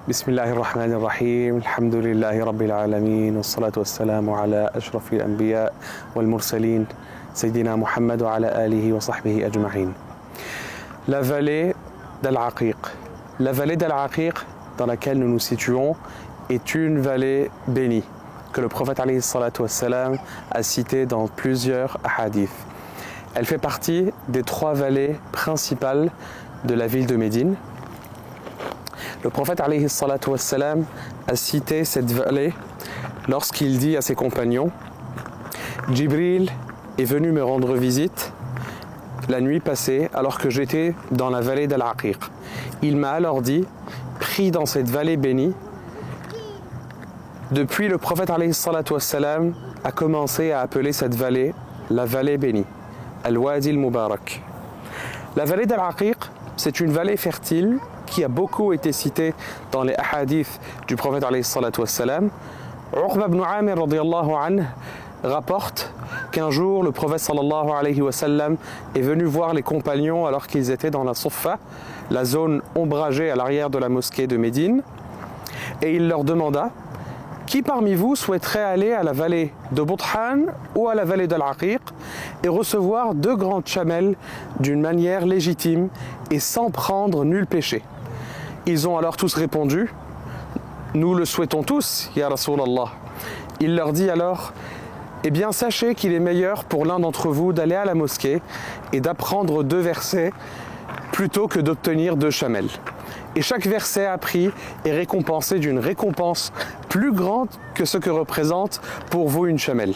بسم الله الرحمن الرحيم الحمد لله رب العالمين والصلاة والسلام على أشرف الأنبياء والمرسلين سيدنا محمد وعلى آله وصحبه أجمعين. La vallée d'Al-Aqiq. La vallée d'Al-Aqiq dans laquelle nous nous situons est une vallée bénie que le prophète alayhi salatu wassalam a citée dans plusieurs hadiths. Elle fait partie des 3 vallées principales de la ville de Médine. Le prophète alayhi salatu wassalam a cité cette vallée lorsqu'il dit à ses compagnons: Jibril est venu me rendre visite la nuit passée alors que j'étais dans la vallée d'Al-Aqiq. Il m'a alors dit: prie dans cette vallée bénie. Depuis, le prophète alayhi salatu wassalam a commencé à appeler cette vallée la vallée bénie, Al-Wadi al-Mubarak. La vallée d'Al-Aqiq, c'est une vallée fertile qui a beaucoup été citée dans les hadiths du prophète alayhi salatu wassalam. Uqba ibn Amir radiyallahu anhu rapporte qu'un jour le prophète sallallahu alayhi wa sallam est venu voir les compagnons alors qu'ils étaient dans la Suffa, la zone ombragée à l'arrière de la mosquée de Médine, et il leur demanda: qui parmi vous souhaiterait aller à la vallée de Bouthan ou à la vallée d'Al-Aqiq et recevoir 2 grandes chamelles d'une manière légitime et sans prendre nul péché? Ils ont alors tous répondu: nous le souhaitons tous, ya Rasulallah. Il leur dit alors: eh bien sachez qu'il est meilleur pour l'un d'entre vous d'aller à la mosquée et d'apprendre 2 versets plutôt que d'obtenir 2 chamelles. Et chaque verset appris est récompensé d'une récompense plus grande que ce que représente pour vous une chamelle.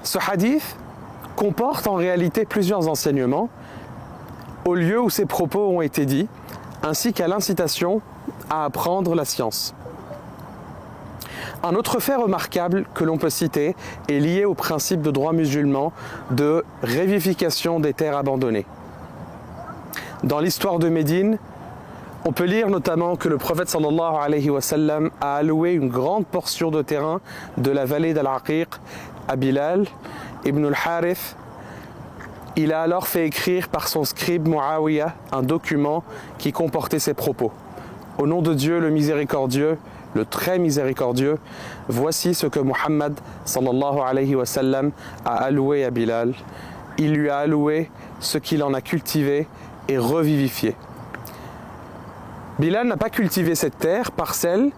Ce hadith comporte en réalité plusieurs enseignements au lieu où ces propos ont été dits, ainsi qu'à l'incitation à apprendre la science. Un autre fait remarquable que l'on peut citer est lié au principe de droit musulman de révivification des terres abandonnées. Dans l'histoire de Médine, on peut lire notamment que le prophète sallallahu alayhi wa sallam a alloué une grande portion de terrain de la vallée d'Al-Aqiq à Bilal ibn al-Harith. Il a alors fait écrire par son scribe Muawiyah un document qui comportait ces propos: au nom de Dieu le miséricordieux, le très miséricordieux, voici ce que Muhammad sallallahu alayhi wa sallam a alloué à Bilal. Il lui a alloué ce qu'il en a cultivé et revivifié. Bilal n'a pas cultivé cette terre, parcelle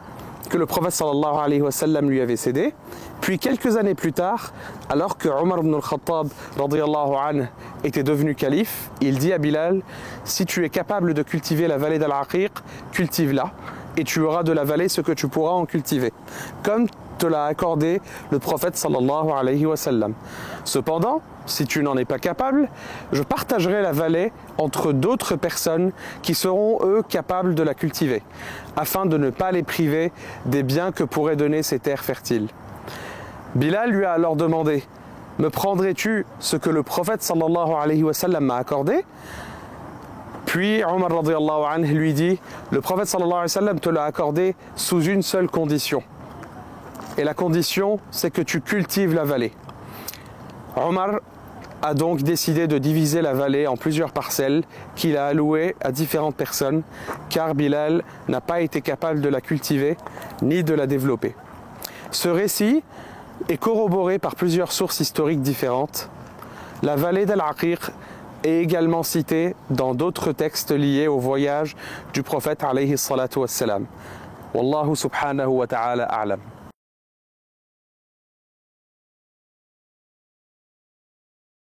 que le prophète sallallahu alayhi wa sallam lui avait cédée. Puis quelques années plus tard, alors que Omar ibn al-Khattab radiyallahu anhu était devenu calife, il dit à Bilal: si tu es capable de cultiver la vallée d'Al-Aqiq, cultive-la et tu auras de la vallée ce que tu pourras en cultiver, comme te l'a accordé le prophète sallallahu alayhi wa sallam. Cependant, si tu n'en es pas capable, je partagerai la vallée entre d'autres personnes qui seront eux capables de la cultiver, afin de ne pas les priver des biens que pourraient donner ces terres fertiles. Bilal lui a alors demandé: me prendrais-tu ce que le prophète sallallahu alayhi wa sallam m'a accordé? Puis Omar radiyallahu anhu lui dit: le prophète sallallahu alayhi wa sallam te l'a accordé sous une seule condition. Et la condition, c'est que tu cultives la vallée. Omar a donc décidé de diviser la vallée en plusieurs parcelles qu'il a allouées à différentes personnes, car Bilal n'a pas été capable de la cultiver ni de la développer. Ce récit est corroboré par plusieurs sources historiques différentes. La vallée d'Al-Aqiq est également citée dans d'autres textes liés au voyage du prophète alayhi salatu wassalam. Wallahu subhanahu wa ta'ala a'lam.